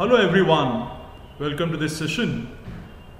Hello everyone, welcome to this session.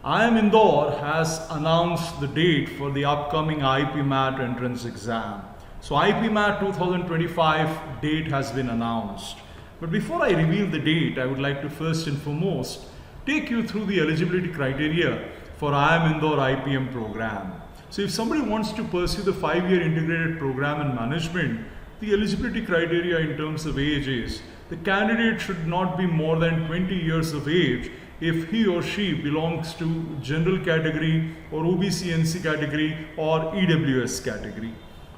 IIM Indore has announced the date for the upcoming IPMAT entrance exam. So IPMAT 2025 date has been announced. But before I reveal the date, I would like to first and foremost take you through the eligibility criteria for IIM Indore IPM program. So if somebody wants to pursue the 5-year integrated program in management, the eligibility criteria in terms of age is the candidate should not be more than 20 years of age if he or she belongs to general category or OBC NC category or EWS category.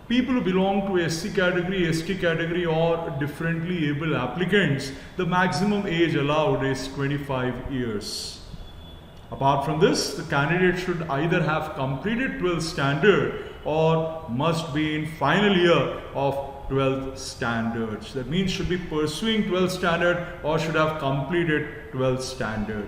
People who belong to SC category, ST category or differently able applicants, the maximum age allowed is 25 years. Apart from this, the candidate should either have completed 12th standard or must be in final year of 12th standards. That means should be pursuing 12th standard or should have completed 12th standard.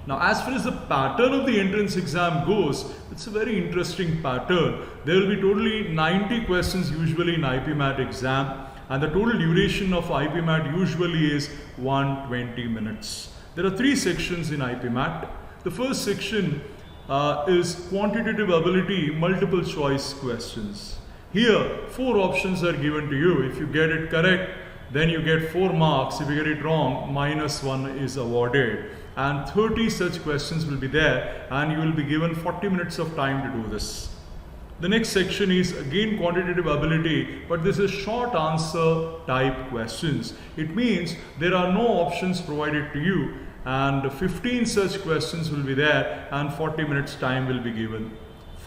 Now, as far as the pattern of the entrance exam goes, it's a very interesting pattern. There will be totally 90 questions usually in IPMAT exam, and the total duration of IPMAT usually is 120 minutes. There are 3 sections in IPMAT. The first section is quantitative ability multiple choice questions. Here, 4 options are given to you. If you get it correct, then you get 4 marks. If you get it wrong, -1 is awarded. And 30 such questions will be there, and you will be given 40 minutes of time to do this. The next section is again quantitative ability, but this is short answer type questions. It means there are no options provided to you, and 15 such questions will be there, and 40 minutes time will be given.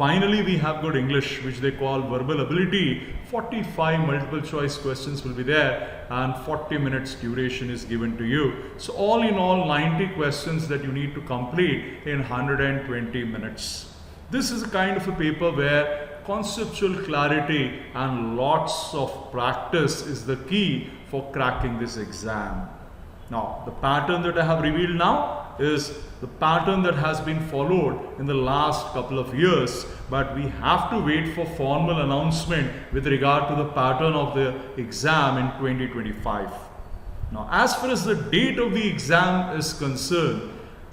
Finally, we have got English, which they call verbal ability. 45 multiple choice questions will be there and 40 minutes duration is given to you. So all in all, 90 questions that you need to complete in 120 minutes. This is a kind of a paper where conceptual clarity and lots of practice is the key for cracking this exam. Now, the pattern that I have revealed now is the pattern that has been followed in the last couple of years, but we have to wait for formal announcement with regard to the pattern of the exam in 2025. Now, as far as the date of the exam is concerned,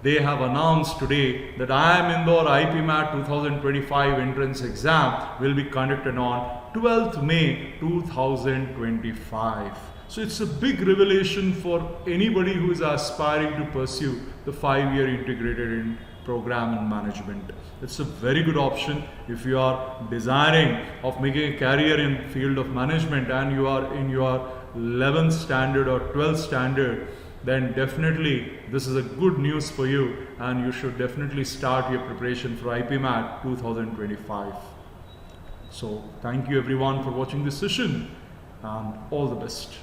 they have announced today that IIM Indore IPMAT 2025 entrance exam will be conducted on 12th May 2025. So it's a big revelation for anybody who is aspiring to pursue the 5-year integrated program in management. It's a very good option if you are desiring of making a career in field of management and you are in your 11th standard or 12th standard, then definitely this is a good news for you and you should definitely start your preparation for IPMAT 2025. So thank you everyone for watching this session and all the best.